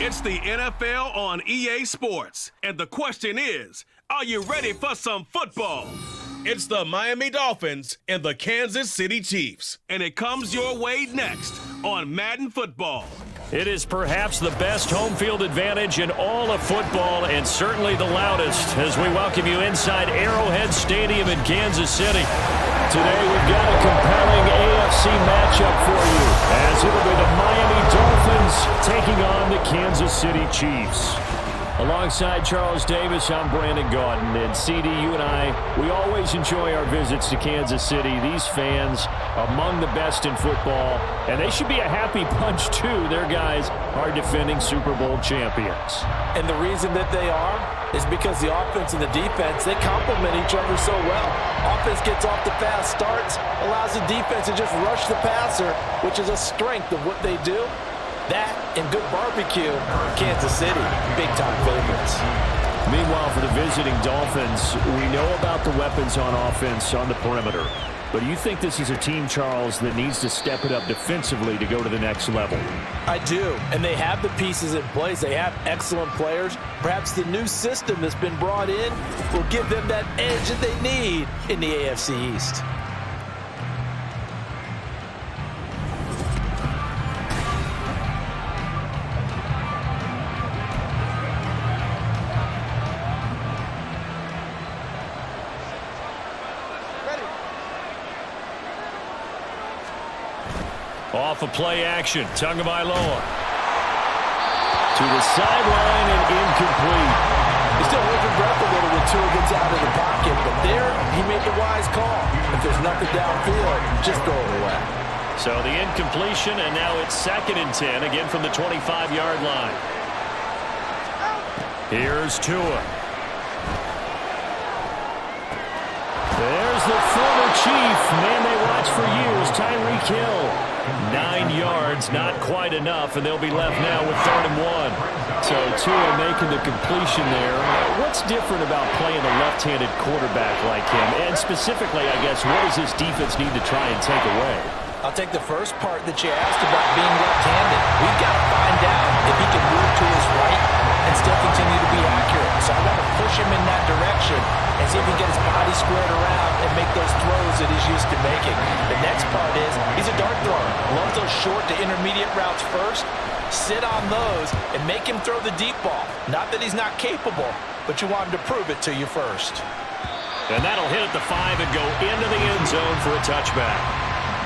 It's the NFL on EA Sports, and the question is, are you ready for some football? It's the Miami Dolphins and the Kansas City Chiefs, and it comes your way next on Madden Football. It is perhaps the best home field advantage in all of football, and certainly the loudest, as we welcome you inside Arrowhead Stadium in Kansas City. Today we've got a compelling AFC matchup for you, as it'll be the Miami Dolphins taking on the Kansas City Chiefs. Alongside Charles Davis, I'm Brandon Gaudin, and CD, you and I, we always enjoy our visits to Kansas City. These fans, among the best in football, and they should be a happy bunch too. Their guys are defending Super Bowl champions. And the reason that they are is because the offense and the defense, they complement each other so well. Offense gets off the fast starts, allows the defense to just rush the passer, which is a strength of what they do. That and good barbecue, Kansas City, big-time favorites. Meanwhile, for the visiting Dolphins, we know about the weapons on offense on the perimeter. But do you think this is a team, Charles, that needs to step it up defensively to go to the next level? I do, and they have the pieces in place. They have excellent players. Perhaps the new system that's been brought in will give them that edge that they need in the AFC East. Off of play action, Tagovailoa to the sideline and incomplete. He's still holding breath a little when Tua gets out of the pocket, but there he made the wise call. If there's nothing downfield, just throw it away. So the incompletion, and now it's 2nd and 10, again from the 25-yard line. Here's Tua. There's the former Chief, man they watched for years, Tyreek Hill. 9 yards, not quite enough, and they'll be left now with 3rd and 1. So Tua making the completion there. What's different about playing a left-handed quarterback like him? And specifically, I guess, what does this defense need to try and take away? I'll take the first part that you asked about being left-handed. We've got to find out if he can move to his right and still continue to be accurate. So I want to push him in that direction and see if he can get his body squared around and make those throws that he's used to making. The next part is he's a dart thrower. Loves those short to intermediate routes first. Sit on those and make him throw the deep ball. Not that he's not capable, but you want him to prove it to you first. And that'll hit at the 5 and go into the end zone for a touchback.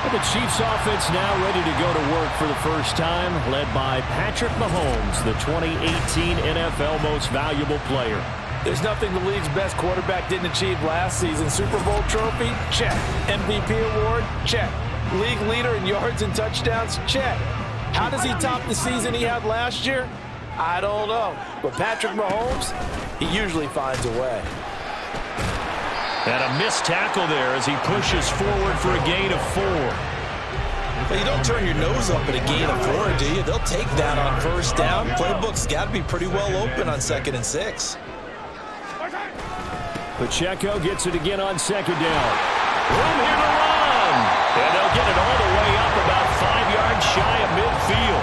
The Chiefs offense now ready to go to work for the first time, led by Patrick Mahomes, the 2018 NFL Most Valuable Player. There's nothing the league's best quarterback didn't achieve last season. Super Bowl trophy? Check. MVP award? Check. League leader in yards and touchdowns? Check. How does he top the season he had last year? I don't know. But Patrick Mahomes, he usually finds a way. And a missed tackle there as he pushes forward for a gain of 4. Well, you don't turn your nose up at a gain of 4, do you? They'll take that on first down. Playbook's got to be pretty well open on 2nd and 6. Pacheco gets it again on 2nd down. Room here to run. And they'll get it all the way up about 5 yards shy of midfield.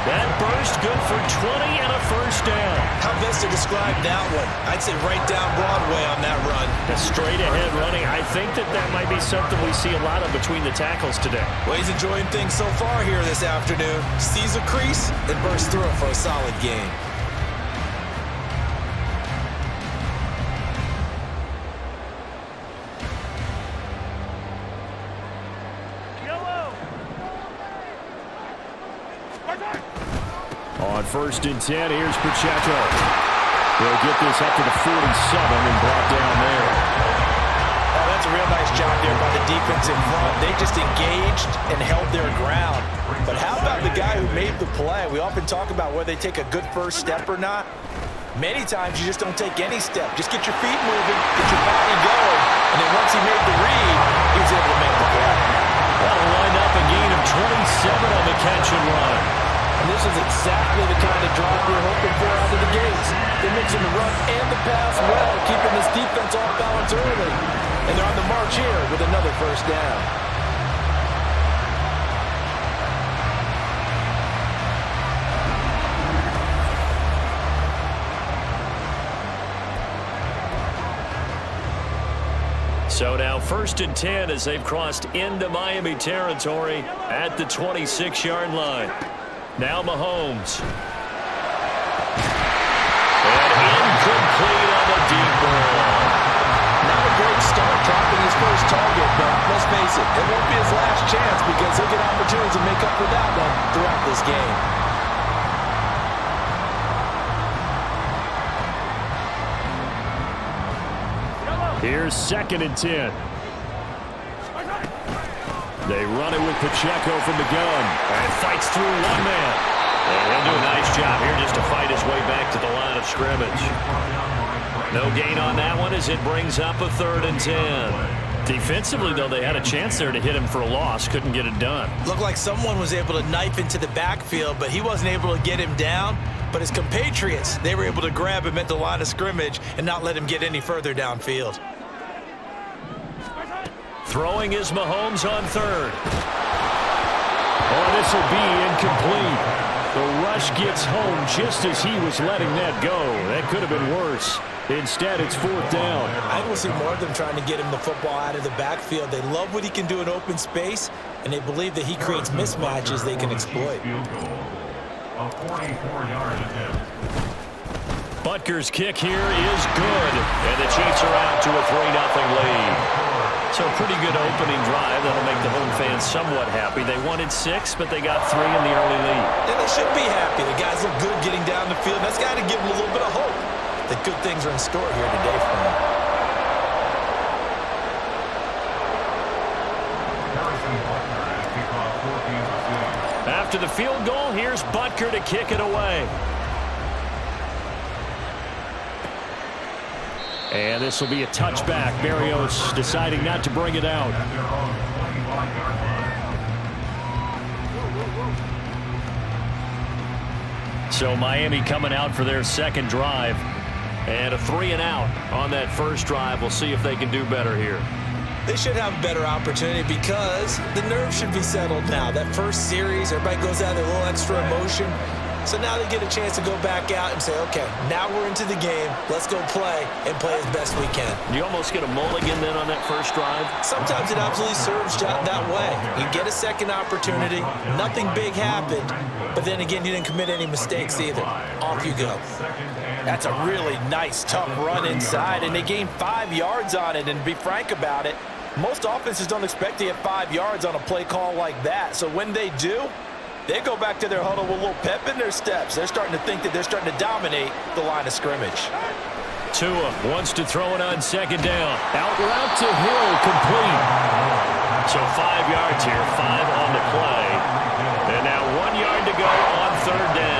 That burst good for 20 and a first down. How best to describe that one? I'd say right down Broadway on that run. A straight ahead running. I think that might be something we see a lot of between the tackles today. Well, he's enjoying things so far here this afternoon. Sees a crease and bursts through it for a solid gain. On 1st and 10, here's Pacheco. He'll get this up to the 47 and brought down there. Oh, that's a real nice job there by the defense in front. They just engaged and held their ground. But how about the guy who made the play? We often talk about whether they take a good first step or not. Many times you just don't take any step. Just get your feet moving, get your body going. And then once he made the read, he was able to make the play. That'll line up a gain of 27 on the catch and run. And this is exactly the kind of drive we're hoping for out of the gates. They're mixing the run and the pass well, keeping this defense off balance early. And they're on the march here with another first down. So now 1st and 10 as they've crossed into Miami territory at the 26-yard line. Now Mahomes. And incomplete on the deep ball. Not a great start dropping his first target, but let's face it, it won't be his last chance because he'll get opportunities to make up for that one throughout this game. Here's 2nd and 10. They run it with Pacheco from the gun. And fights through one man. And he'll do a nice job here just to fight his way back to the line of scrimmage. No gain on that one as it brings up a 3rd and 10. Defensively, though, they had a chance there to hit him for a loss. Couldn't get it done. Looked like someone was able to knife into the backfield, but he wasn't able to get him down. But his compatriots, they were able to grab him at the line of scrimmage and not let him get any further downfield. Throwing is Mahomes on 3rd. Oh, this will be incomplete. The rush gets home just as he was letting that go. That could have been worse. Instead, it's 4th down. I think we'll see more of them trying to get him the football out of the backfield. They love what he can do in open space, and they believe that he creates mismatches they can exploit. Butker's kick here is good, and the Chiefs are out to a 3-0 lead. So a pretty good opening drive. That'll make the home fans somewhat happy. They wanted 6, but they got 3 in the early lead. And they should be happy. The guys look good getting down the field. That's got to give them a little bit of hope that good things are in store here today for them. After the field goal, here's Butker to kick it away. And this will be a touchback. Berrios deciding not to bring it out. So Miami coming out for their 2nd drive. And a 3-and-out on that first drive. We'll see if they can do better here. They should have a better opportunity because the nerves should be settled now. That first series, everybody goes out with a little extra emotion. So now they get a chance to go back out and say, okay, now we're into the game. Let's go play and play as best we can. You almost get a mulligan then on that first drive? Sometimes it absolutely serves that way. You get a second opportunity. Nothing big happened. But then again, you didn't commit any mistakes either. Off you go. That's a really nice, tough run inside, and they gained 5 yards on it. And to be frank about it, most offenses don't expect to get 5 yards on a play call like that. So when they do, they go back to their huddle with a little pep in their steps. They're starting to think that they're starting to dominate the line of scrimmage. Tua wants to throw it on 2nd down. Out route to Hill, complete. So 5 yards here, 5 on the play. And now 1 yard to go on 3rd down.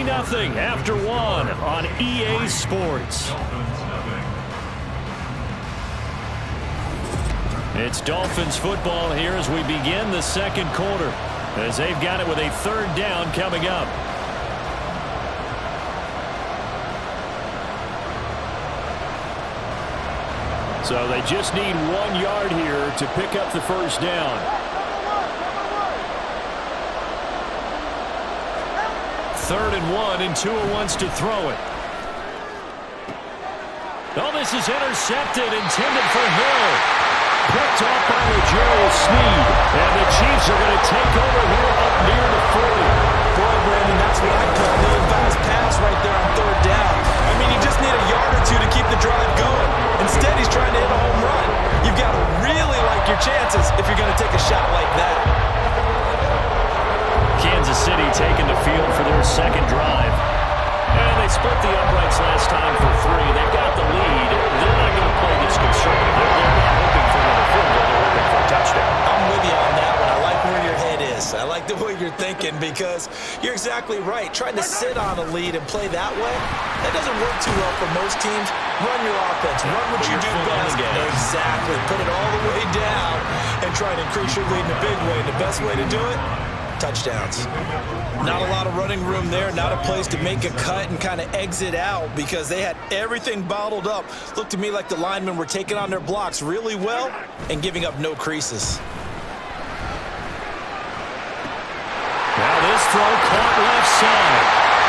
Nothing after 1 on EA Sports. It's Dolphins football here as we begin the 2nd quarter, as they've got it with a 3rd down coming up. So they just need 1 yard here to pick up the first down. 3rd and 1, and Tua wants to throw it. Oh, this is intercepted, intended for Hill. Picked off by L'Jarius Sneed. And the Chiefs are going to take over here up near the 40. Boy, Brandon, that's what I call an ill-advised pass right there on 3rd down. I mean, you just need a yard or 2 to keep the drive going. Instead, he's trying to hit a home run. You've got to really like your chances if you're going to take a shot like that. Kansas City taking the field for their 2nd drive. And they split the uprights last time for 3. They've got the lead. They're not going to play this conservative. They're not hoping for another field goal. They're hoping for a touchdown. I'm with you on that one. I like where your head is. I like the way you're thinking because you're exactly right. Trying to sit on a lead and play that way, that doesn't work too well for most teams. Run your offense. Run what you do best. Exactly. Put it all the way down and try to increase your lead in a big way. And the best way to do it, touchdowns. Not a lot of running room there, not a place to make a cut and kind of exit out because they had everything bottled up. Looked to me like the linemen were taking on their blocks really well and giving up no creases. throw caught left side.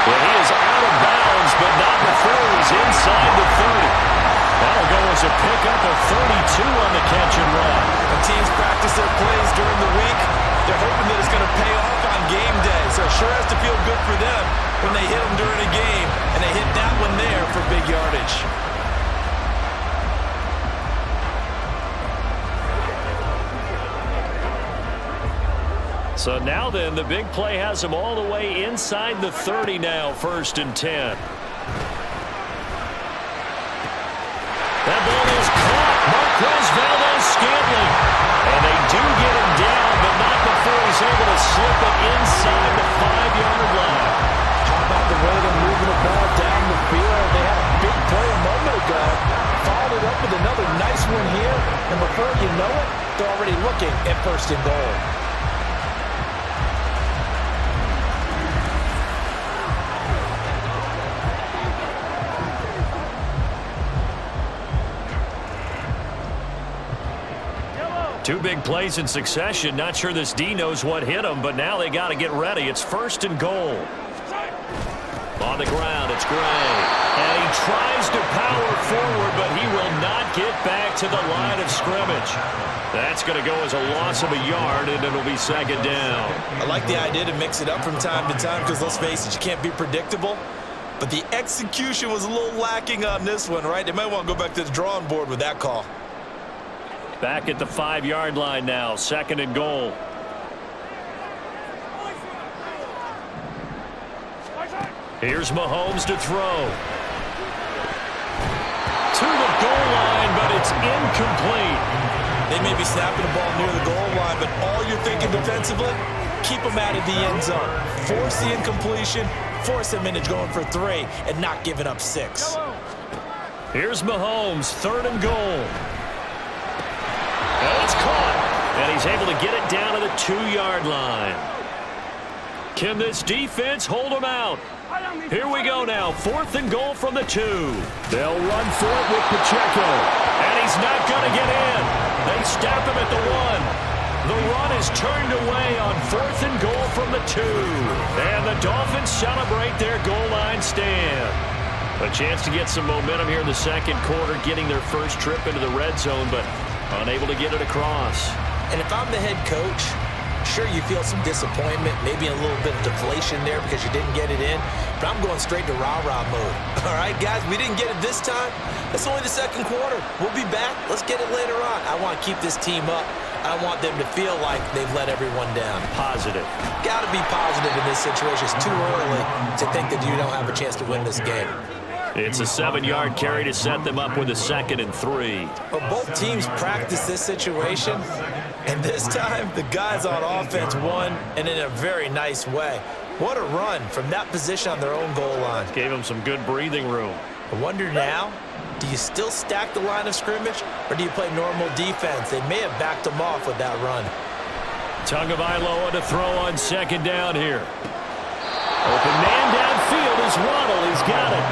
Well, he is out of bounds, but not before he's inside the 30. That'll go as a pickup of 32 on the catch and run. When teams practice their plays during the week, they're hoping that it's going to pay off on game day. So it sure has to feel good for them when they hit them during a game, and they hit that one there for big yardage. So now then, the big play has him all the way inside the 30 now, 1st and 10. That ball is caught. Marquez Valdes-Scantling. And they do get him down, but not before he's able to slip it inside the 5-yard line. How about the way they're moving the ball down the field? They had a big play a moment ago. Followed it up with another nice one here. And before you know it, they're already looking at 1st and goal. Two big plays in succession. Not sure this D knows what hit him, but now they got to get ready. It's 1st and goal. On the ground, it's Gray. And he tries to power forward, but he will not get back to the line of scrimmage. That's going to go as a loss of a yard, and it'll be 2nd down. I like the idea to mix it up from time to time because, let's face it, you can't be predictable. But the execution was a little lacking on this one, right? They might want to go back to the drawing board with that call. Back at the 5-yard line now, 2nd and goal. Here's Mahomes to throw. To the goal line, but it's incomplete. They may be snapping the ball near the goal line, but all you're thinking defensively, keep them out of the end zone. Force the incompletion, force them into going for 3, and not giving up 6. Here's Mahomes, 3rd and goal. And it's caught, and he's able to get it down to the 2-yard line. Can this defense hold him out? Here we go now, 4th and goal from the 2. They'll run for it with Pacheco, and he's not going to get in. They stop him at the 1. The run is turned away on 4th and goal from the 2. And the Dolphins celebrate their goal line stand. A chance to get some momentum here in the 2nd quarter, getting their first trip into the red zone, but unable to get it across. And if I'm the head coach, sure you feel some disappointment, maybe a little bit of deflation there because you didn't get it in, but I'm going straight to rah-rah mode. All right, guys, we didn't get it this time. It's only the 2nd quarter. We'll be back. Let's get it later on. I want to keep this team up. I want them to feel like they've let everyone down. Positive. Got to be positive in this situation. It's too early to think that you don't have a chance to win this game. It's a 7-yard carry to set them up with a 2nd and 3. But both teams practice this situation, and this time the guys on offense won, and in a very nice way. What a run from that position on their own goal line. Gave them some good breathing room. I wonder now, do you still stack the line of scrimmage, or do you play normal defense? They may have backed them off with that run. Tagovailoa to throw on 2nd down here. Open man downfield is Waddle. He's got it.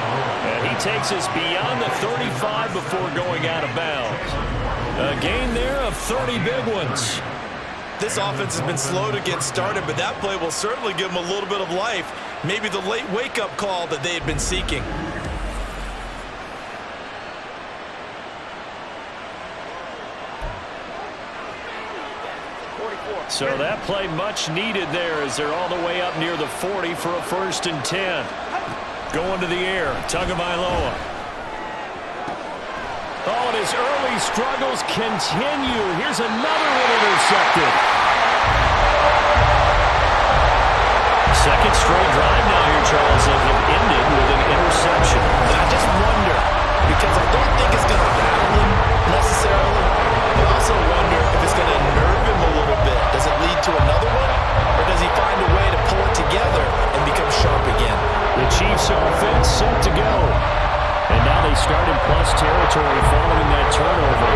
And he takes us beyond the 35 before going out of bounds. A gain there of 30 big ones. This offense has been slow to get started, but that play will certainly give them a little bit of life. Maybe the late wake-up call that they had been seeking. So that play much needed there as they're all the way up near the 40 for a 1st and 10. Going to the air, Tagovailoa. Oh, and his early struggles continue. Here's another one intercepted. 2nd straight drive now here, Charles, that have ended with an interception. And I just wonder, because I don't think it's going to rattle him necessarily, but I also wonder if it's going to nerve him a little bit. Does it lead to another one, or does he find a way to pull it together and become sharp again? The Chiefs offense set to go. And now they start in plus territory following that turnover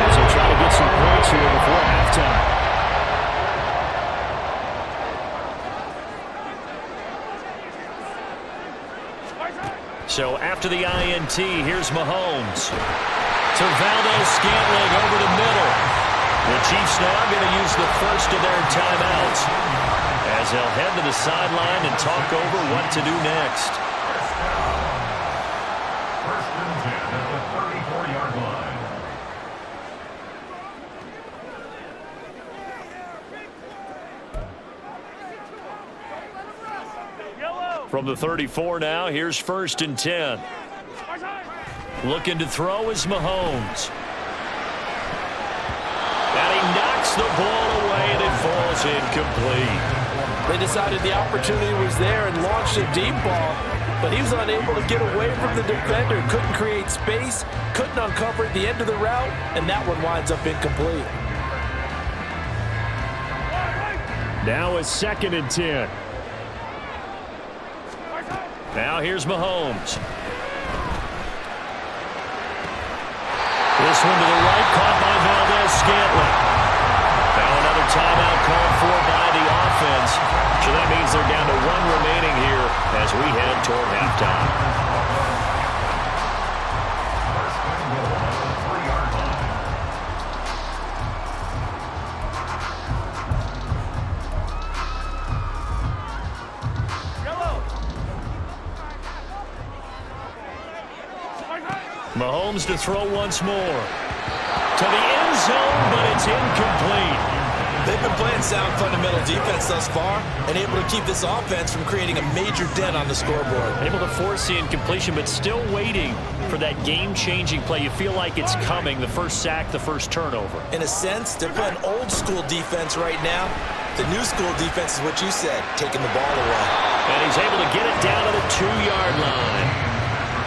as they try to get some points here before halftime. So after the INT, here's Mahomes. To Valdes-Scantling over the middle. The Chiefs now going to use the first of their timeouts as as they'll head to the sideline and talk over what to do next. First and 10 at the 34-yard line. From the 34 now, here's first and 10. Looking to throw is Mahomes. And he knocks the ball away, and it falls incomplete. They decided the opportunity was there and launched a deep ball, but he was unable to get away from the defender. Couldn't create space, couldn't uncover at the end of the route, and that one winds up incomplete. Now it's second and 10. Now here's Mahomes. This one to the right, caught by Valdez-Scantling. Now another timeout called for by the offense. So that means they're down to one remaining here as we head toward halftime. Mahomes to throw once more. To the end zone, but it's incomplete. They've been playing sound fundamental defense thus far and able to keep this offense from creating a major dent on the scoreboard. Able to force the incompletion, but still waiting for that game-changing play. You feel like it's coming, the first sack, the first turnover. In a sense, they're playing old-school defense right now. The new school defense is what you said, taking the ball away. And he's able to get it down to the 2-yard line.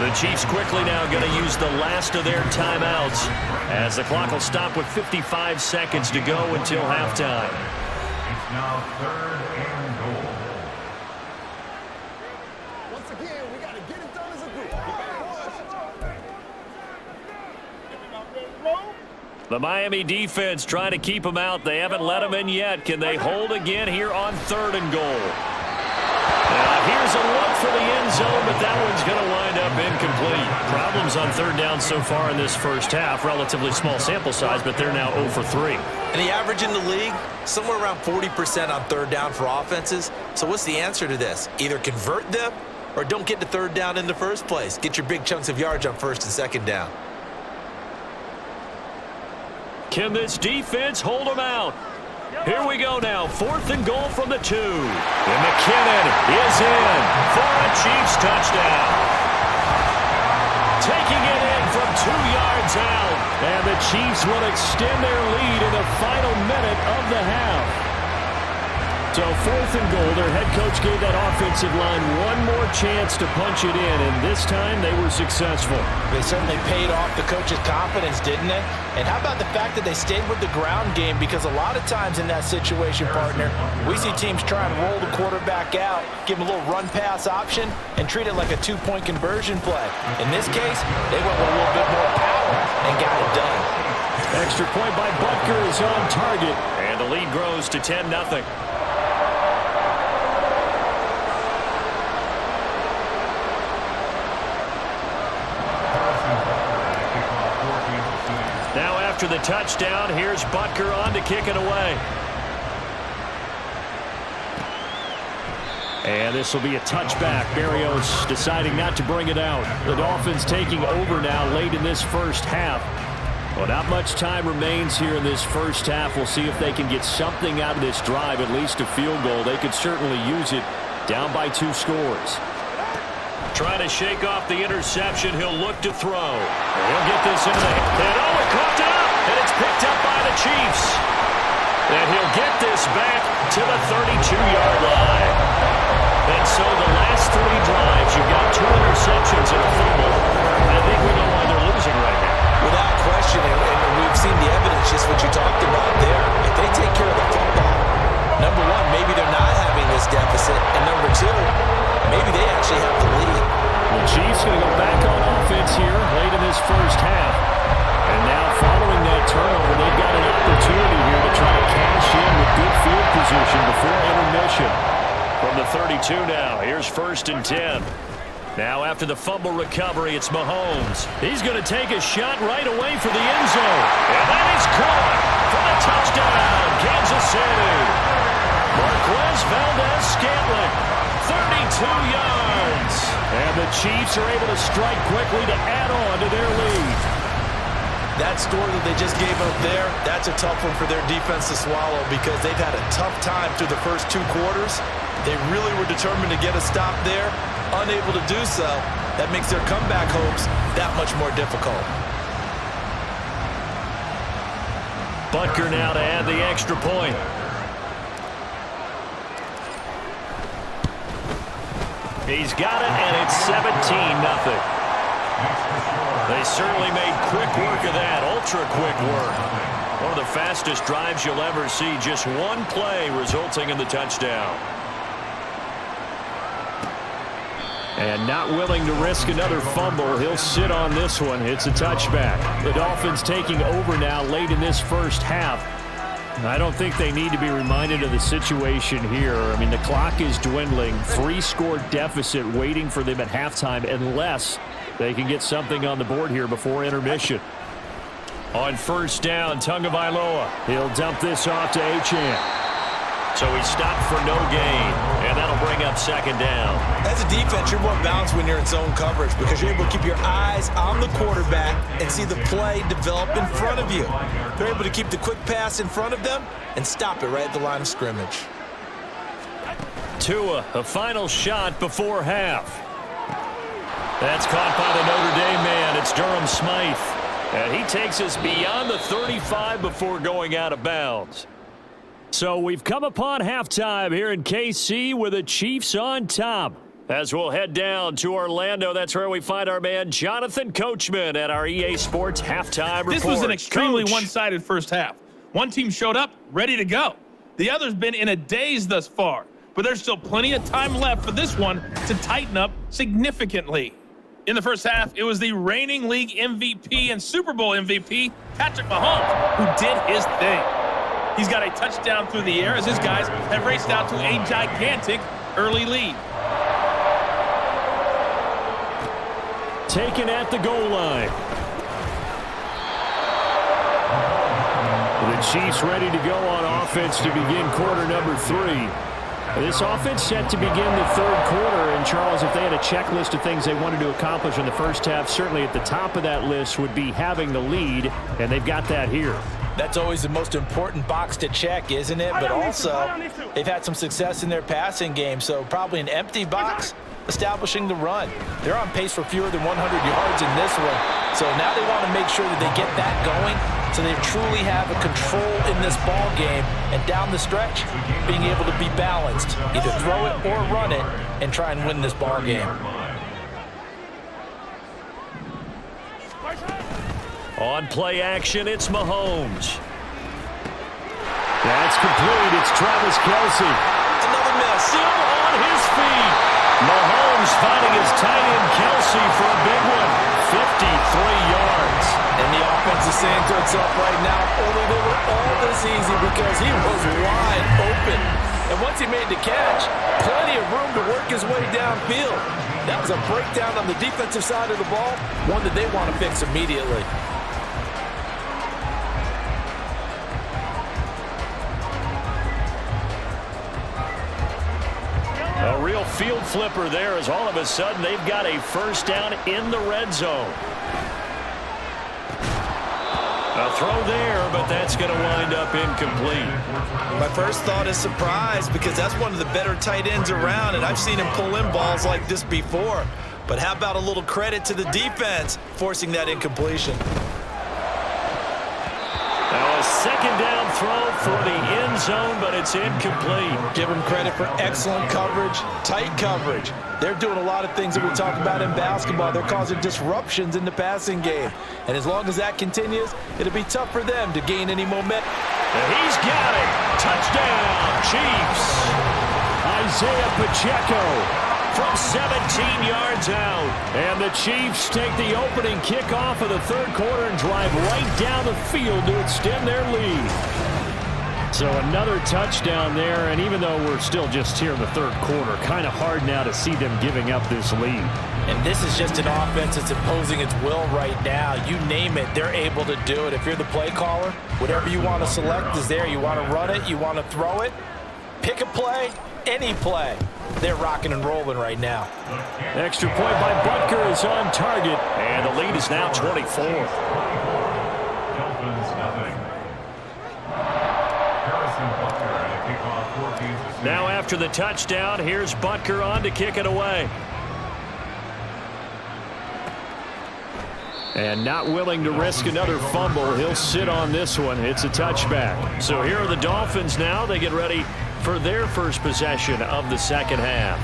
The Chiefs quickly now going to use the last of their timeouts as the clock will stop with 55 seconds to go until halftime. It's now third and goal. Once again, we got to get it done as a group. The Miami defense trying to keep them out. They haven't let them in yet. Can they hold again here on third and goal? Here's a look for the end zone, but that one's going to wind up incomplete. Problems on third down so far in this first half. Relatively small sample size, but they're now 0 for 3. And the average in the league, somewhere around 40% on third down for offenses. So what's the answer to this? Either convert them or don't get to third down in the first place. Get your big chunks of yards on first and second down. Can this defense hold them out? Here we go now, fourth and goal from the 2. And McKinnon is in for a Chiefs touchdown. Taking it in from 2 yards out. And the Chiefs will extend their lead in the final minute of the half. So fourth and goal, their head coach gave that offensive line one more chance to punch it in, and this time they were successful. They certainly paid off the coach's confidence, didn't they? And how about the fact that they stayed with the ground game? Because a lot of times in that situation, partner, we see teams try and roll the quarterback out, give him a little run-pass option, and treat it like a two-point conversion play. In this case, they went with a little bit more power and got it done. Extra point by Butker is on target, and the lead grows to 10-0. Now after the touchdown, here's Butker on to kick it away. And this will be a touchback. Berrios deciding not to bring it out. The Dolphins taking over now late in this first half. Well, not much time remains here in this first half. We'll see if they can get something out of this drive, at least a field goal. They could certainly use it down by 2 scores. Trying to shake off the interception. He'll look to throw. He'll get this into the and it caught it up, and it's picked up by the Chiefs. And he'll get this back to the 32-yard line. And so the last 3 drives, you've got 2 interceptions and a fumble. I think we know why they're losing right now. Without question, and we've seen the evidence, just what you talked about there. If they take care of the football, number one, maybe they're not having this deficit, and number 2, maybe they actually have the lead. The Chiefs going to go back on offense here late in this first half. And now following that turnover, they've got an opportunity here to try to cash in with good field position before intermission. From the 32 now, here's first and 10. Now after the fumble recovery, it's Mahomes. He's going to take a shot right away for the end zone. And that is caught for the touchdown, Kansas City. Marquez Valdez Scantling, 32 yards. And the Chiefs are able to strike quickly to add on to their lead. That score that they just gave up there, that's a tough one for their defense to swallow because they've had a tough time through the first 2 quarters. They really were determined to get a stop there, unable to do so. That makes their comeback hopes that much more difficult. Butker now to add the extra point. He's got it, and it's 17-0. They certainly made quick work of that, ultra-quick work. One of the fastest drives you'll ever see, just one play resulting in the touchdown. And not willing to risk another fumble, he'll sit on this one. It's a touchback. The Dolphins taking over now late in this first half. I don't think they need to be reminded of the situation here. I mean, the clock is dwindling. 3-score deficit waiting for them at halftime unless they can get something on the board here before intermission. On first down, Tagovailoa. He'll dump this off to Achane. So he stopped for no gain, and that'll bring up second down. As a defense, you're more balanced when you're in zone coverage because you're able to keep your eyes on the quarterback and see the play develop in front of you. They're able to keep the quick pass in front of them and stop it right at the line of scrimmage. Tua, a final shot before half. That's caught by the Notre Dame man. It's Durham Smythe. And he takes us beyond the 35 before going out of bounds. So we've come upon halftime here in KC with the Chiefs on top. As we'll head down to Orlando, that's where we find our man Jonathan Coachman at our EA Sports halftime report. This was an extremely Coach. one-sided first half. One team showed up, ready to go. The other's been in a daze thus far, but there's still plenty of time left for this one to tighten up significantly. In the first half, it was the reigning league MVP and Super Bowl MVP, Patrick Mahomes, who did his thing. He's got a touchdown through the air as his guys have raced out to a gigantic early lead. Taken at the goal line. The Chiefs ready to go on offense to begin quarter number 3. This offense set to begin the third quarter. And, Charles, if they had a checklist of things they wanted to accomplish in the first half, certainly at the top of that list would be having the lead, and they've got that here. That's always the most important box to check, isn't it? But also, they've had some success in their passing game, so probably an empty box establishing the run. They're on pace for fewer than 100 yards in this one, so now they want to make sure that they get that going so they truly have a control in this ball game, and down the stretch, being able to be balanced, either throw it or run it, and try and win this ball game. On play action, it's Mahomes. That's complete. It's Travis Kelce. Another miss. Still on his feet. Mahomes finding his tight end Kelce for a big one. 53 yards. And the offense is saying to itself right now, only they were all this easy because he was wide open. And once he made the catch, plenty of room to work his way downfield. That was a breakdown on the defensive side of the ball, one that they want to fix immediately. A real field flipper there as all of a sudden they've got a first down in the red zone. A throw there, but that's going to wind up incomplete. My first thought is surprise because that's one of the better tight ends around, and I've seen him pull in balls like this before. But how about a little credit to the defense forcing that incompletion? Now a second down throw for the end zone, but it's incomplete. Give them credit for excellent coverage, tight coverage. They're doing a lot of things that we talk about in basketball. They're causing disruptions in the passing game. And as long as that continues, it'll be tough for them to gain any momentum. And he's got it. Touchdown, Chiefs. Isaiah Pacheco from 17 yards out. And the Chiefs take the opening kickoff of the third quarter and drive right down the field to extend their lead. So another touchdown there, and even though we're still just here in the third quarter, kind of hard now to see them giving up this lead. And this is just an offense that's imposing its will right now. You name it, they're able to do it. If you're the play caller, whatever you want to select is there. You want to run it, you want to throw it, pick a play, any play. They're rocking and rolling right now. Extra point by Butker is on target, and the lead is now 24. Dolphins nothing. Harrison Butker at a kickoff for Kansas City. Now after the touchdown, here's Butker on to kick it away. And not willing to risk another fumble, he'll sit on this one. It's a touchback. So here are the Dolphins now. They get ready for their first possession of the second half.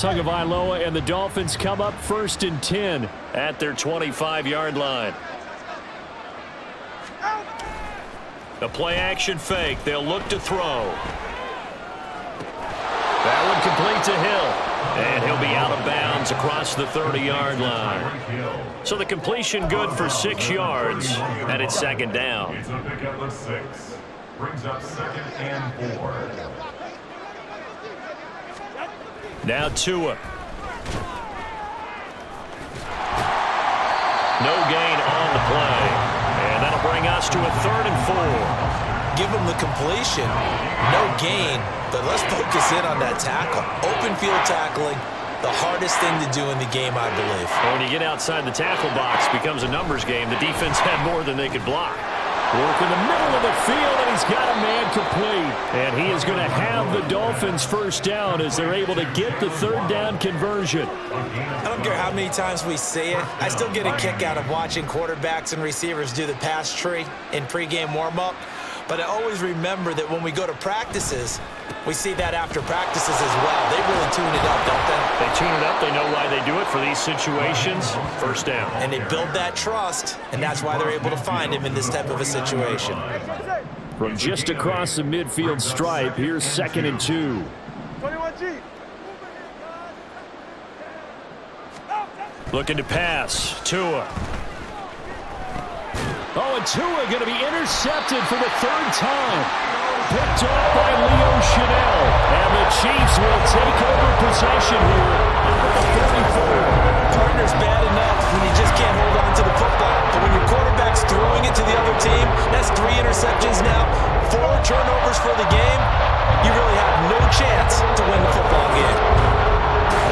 Tagovailoa and the Dolphins come up 1st and 10 at their 25-yard line. The play action fake. They'll look to throw. That one complete to Hill. And he'll be out of bounds across the 30-yard line. So the completion good for 6 yards, and it's second down. It's a pickup of 6. Brings up 2nd and 4. Now Tua. No gain on the play. And that'll bring us to a 3rd and 4. Give him the completion. No gain, but let's focus in on that tackle. Open field tackling, the hardest thing to do in the game, I believe. When you get outside the tackle box, it becomes a numbers game. The defense had more than they could block. Work in the middle of the field, and he's got a man complete. And he is going to have the Dolphins first down as they're able to get the 3rd down conversion. I don't care how many times we say it, I still get a kick out of watching quarterbacks and receivers do the pass tree in pregame warm-up. But I always remember that when we go to practices, we see that after practices as well. They really tune it up, don't they? They tune it up. They know why they do it for these situations. First down. And they build that trust, and that's why they're able to find him in this type of a situation. From just across the midfield stripe, here's 2nd and 2. 21G. Looking to pass. Tua. Oh, and Tua going to be intercepted for the 3rd time. Picked off by Leo Chanel. And the Chiefs will take over possession here at the 34. Partner's bad enough when you just can't hold on to the football. But when your quarterback's throwing it to the other team, that's 3 interceptions now, 4 turnovers for the game. You really have no chance to win the football game.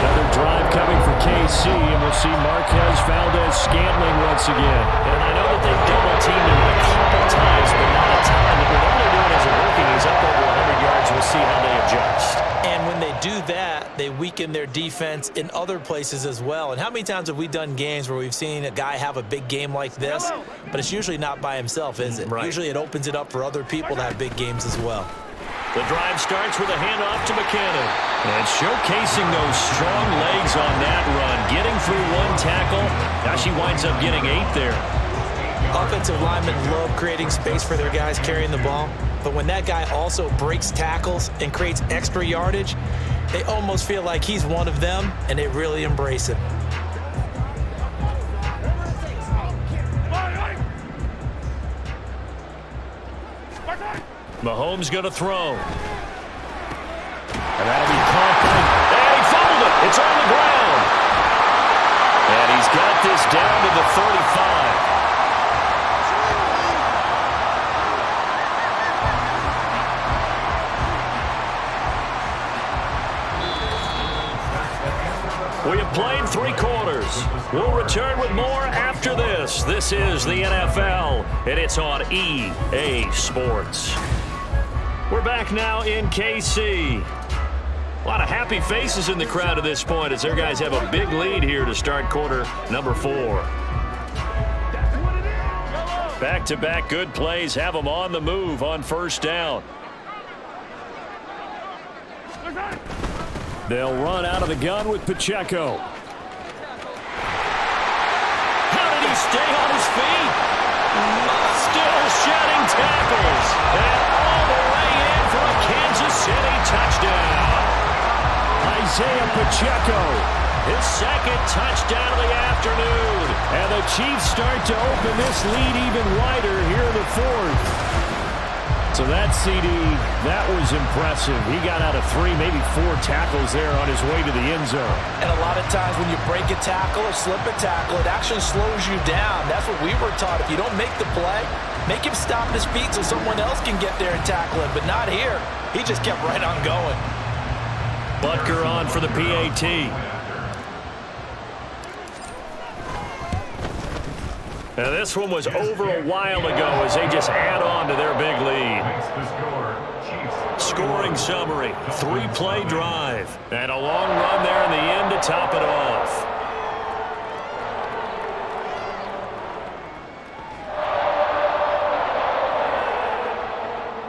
Another drive coming for KC, and we'll see Marquez Valdez-Scantling once again. And I know that they've double-teamed him a couple times, but not a ton. But what they're doing isn't working. He's up over 100 yards. We'll see how they adjust. And when they do that, they weaken their defense in other places as well. And how many times have we done games where we've seen a guy have a big game like this, but it's usually not by himself, is it? Right. Usually it opens it up for other people to have big games as well. The drive starts with a handoff to McKinnon. And showcasing those strong legs on that run. Getting through 1 tackle. Now she winds up getting 8 there. Offensive linemen love creating space for their guys carrying the ball. But when that guy also breaks tackles and creates extra yardage, they almost feel like he's one of them, and they really embrace it. Mahomes going to throw. And that'll be caught by... And he fumbled it. It's on the ground. And he's got this down to the 35. We have played 3 quarters. We'll return with more after this. This is the NFL, and it's on EA Sports. We're back now in KC. A lot of happy faces in the crowd at this point as their guys have a big lead here to start quarter number 4. Back-to-back good plays have them on the move on first down. They'll run out of the gun with Pacheco. How did he stay on his feet? Still shedding tackles. And all the way in for a Kansas City touchdown. Isaiah Pacheco, his 2nd touchdown of the afternoon. And the Chiefs start to open this lead even wider here in the 4th. So that CD, that was impressive. He got out of 3, maybe 4 tackles there on his way to the end zone. And a lot of times when you break a tackle or slip a tackle, it actually slows you down. That's what we were taught. If you don't make the play, make him stop his feet so someone else can get there and tackle him. But not here. He just kept right on going. Butker on for the PAT. Now this one was over a while ago as they just add on to their big lead. Scoring summary, 3-play drive. And a long run there in the end to top it off.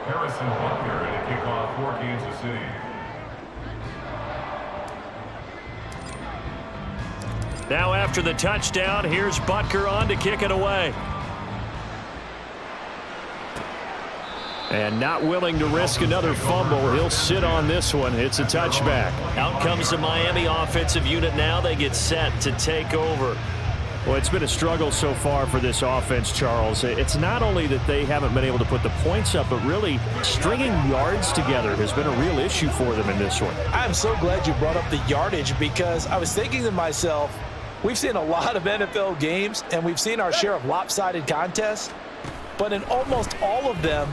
Harrison Butker to kick off for Kansas City. Now after the touchdown, here's Butker on to kick it away. And not willing to risk another fumble. He'll sit on this one. It's a touchback. Out comes the Miami offensive unit now. They get set to take over. Well, it's been a struggle so far for this offense, Charles. It's not only that they haven't been able to put the points up, but really stringing yards together has been a real issue for them in this one. I'm so glad you brought up the yardage because I was thinking to myself, we've seen a lot of NFL games, and we've seen our share of lopsided contests, but in almost all of them,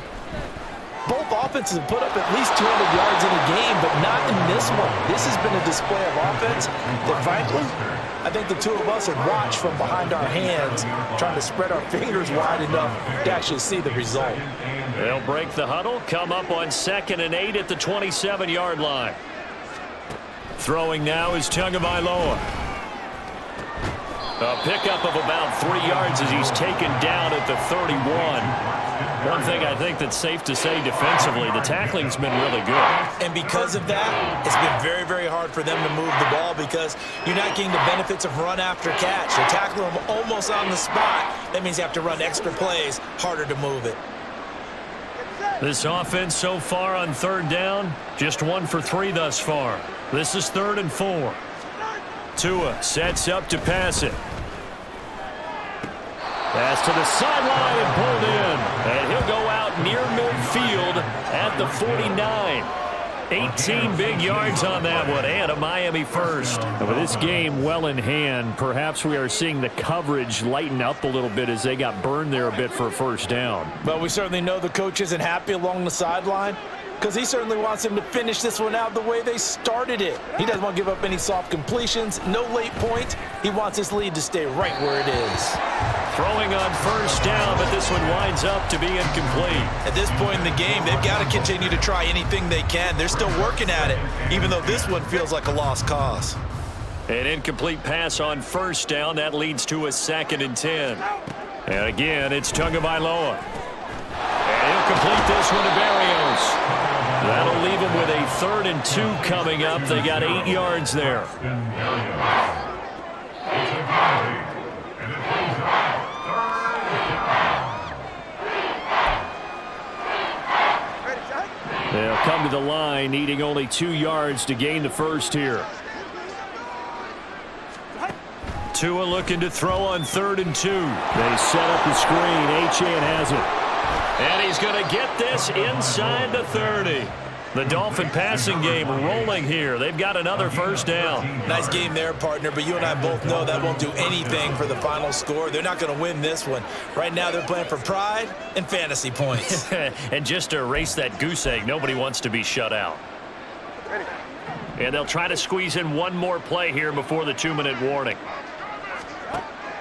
both offenses have put up at least 200 yards in a game, but not in this one. This has been a display of offense that, frankly, I think the two of us have watched from behind our hands, trying to spread our fingers wide enough to actually see the result. They'll break the huddle, come up on 2nd and 8 at the 27-yard line. Throwing now is Tagovailoa. A pickup of about 3 yards as he's taken down at the 31. One thing I think that's safe to say defensively, the tackling's been really good. And because of that, it's been very, very hard for them to move the ball because you're not getting the benefits of run after catch. They're tackling them almost on the spot. That means you have to run extra plays, harder to move it. This offense so far on 3rd down, just 1 for 3 thus far. This is 3rd and 4. Tua sets up to pass it. Pass to the sideline and pulled in. And he'll go out near midfield at the 49. 18 big yards on that one, and a Miami first. And with this game well in hand, perhaps we are seeing the coverage lighten up a little bit as they got burned there a bit for a 1st down. But we certainly know the coach isn't happy along the sideline because he certainly wants him to finish this one out the way they started it. He doesn't want to give up any soft completions, no late points. He wants his lead to stay right where it is. Throwing on 1st down, but this one winds up to be incomplete. At this point in the game, they've got to continue to try anything they can. They're still working at it, even though this one feels like a lost cause. An incomplete pass on 1st down. That leads to a 2nd and 10. And again, it's Tagovailoa. And he'll complete this one to Barrios. That'll leave him with a 3rd and 2 coming up. They got 8 yards there. They'll come to the line, needing only 2 yards to gain the first here. Tua looking to throw on 3rd and 2. They set up the screen. Achane has it. And he's going to get this inside the 30. The Dolphin passing game rolling here. They've got another 1st down. Nice game there, partner, but you and I both know that won't do anything for the final score. They're not going to win this one. Right now they're playing for pride and fantasy points. And just to erase that goose egg, nobody wants to be shut out. And they'll try to squeeze in one more play here before the 2-minute warning.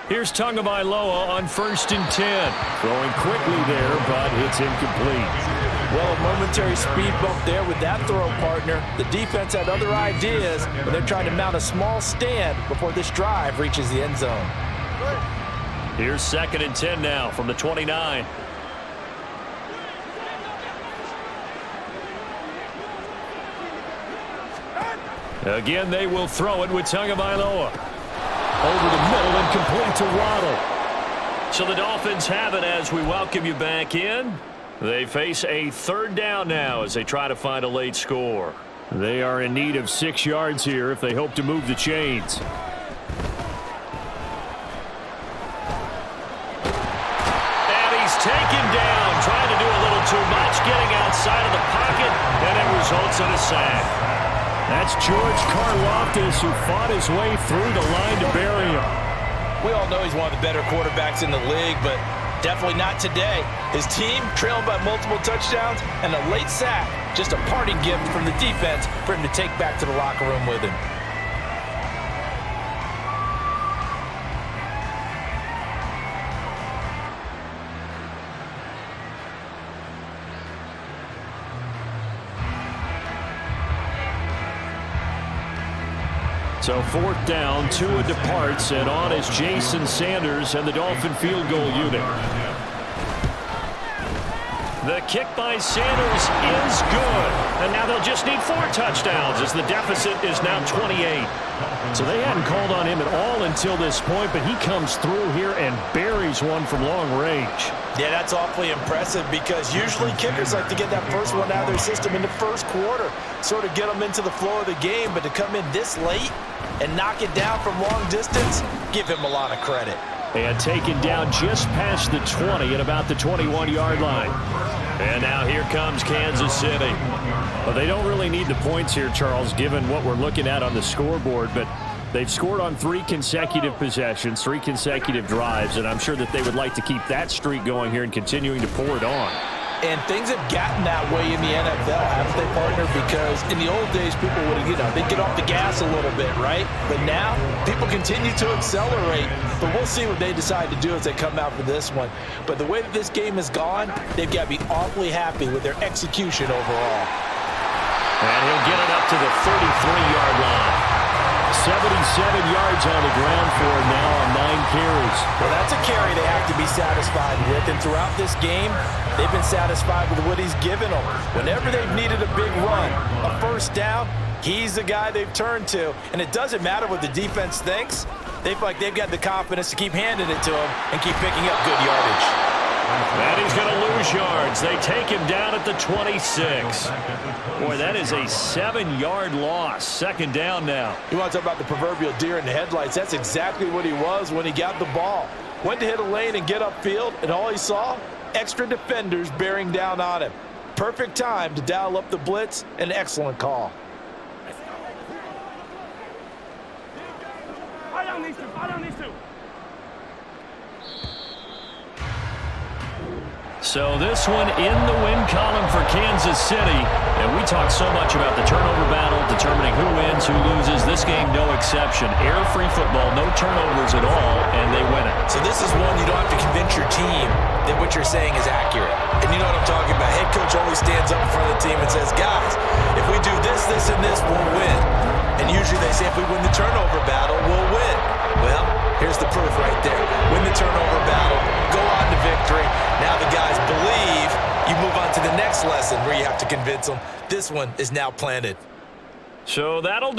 Here's Tagovailoa on 1st and 10. Throwing quickly there, but it's incomplete. Well, a momentary speed bump there with that throw, partner. The defense had other ideas, but they're trying to mount a small stand before this drive reaches the end zone. Here's 2nd and 10 now from the 29. Again, they will throw it with Tagovailoa. Over the middle and complete to Waddle. So the Dolphins have it as we welcome you back in. They face a 3rd down now as they try to find a late score. They are in need of 6 yards here if they hope to move the chains. And he's taken down, trying to do a little too much, getting outside of the pocket, and it results in a sack. That's George Karlaftis, who fought his way through the line to bury him. We all know he's one of the better quarterbacks in the league, but definitely not today. His team trailing by multiple touchdowns and a late sack. Just a parting gift from the defense for him to take back to the locker room with him. So 4th down, Tua departs, and on is Jason Sanders and the Dolphin field goal unit. The kick by Sanders is good. And now they'll just need 4 touchdowns as the deficit is now 28. So they hadn't called on him at all until this point, but he comes through here and buries one from long range. Yeah, that's awfully impressive because usually kickers like to get that first one out of their system in the first quarter, sort of get them into the flow of the game, but to come in this late and knock it down from long distance, give him a lot of credit. And taken down just past the 20 at about the 21-yard line. And now here comes Kansas City. Well, they don't really need the points here, Charles, given what we're looking at on the scoreboard, but they've scored on 3 consecutive possessions, 3 consecutive drives, and I'm sure that they would like to keep that streak going here and continuing to pour it on. And things have gotten that way in the NFL, haven't they, partner? Because in the old days, people would, they'd get off the gas a little bit, right? But now, people continue to accelerate. But we'll see what they decide to do as they come out for this one. But the way that this game has gone, they've got to be awfully happy with their execution overall. And he'll get it up to the 33-yard line. 77 yards on the ground for him now on 9 carries. Well, that's a carry they have to be satisfied with. And throughout this game, they've been satisfied with what he's given them. Whenever they've needed a big run, a first down, he's the guy they've turned to. And it doesn't matter what the defense thinks. They feel like they've got the confidence to keep handing it to him and keep picking up good yardage. And he's going to lose yards. They take him down at the 26. Boy, that is a 7-yard loss. 2nd down now. You want to talk about the proverbial deer in the headlights? That's exactly what he was when he got the ball. Went to hit a lane and get upfield, and all he saw, extra defenders bearing down on him. Perfect time to dial up the blitz. An excellent call. Fire down these two. So this one in the win column for Kansas City. And we talk so much about the turnover battle, determining who wins, who loses. This game, no exception. Air-free football, no turnovers at all, and they win it. So this is one you don't have to convince your team that what you're saying is accurate. And you know what I'm talking about. Head coach always stands up in front of the team and says, guys, if we do this, this, and this, we'll win. And usually they say if we win the turnover battle, we'll win. Well, here's the proof right there. Win the turnover battle, go on to victory. Now the guys believe. You move on to the next lesson where you have to convince them this one is now planted. So that'll do.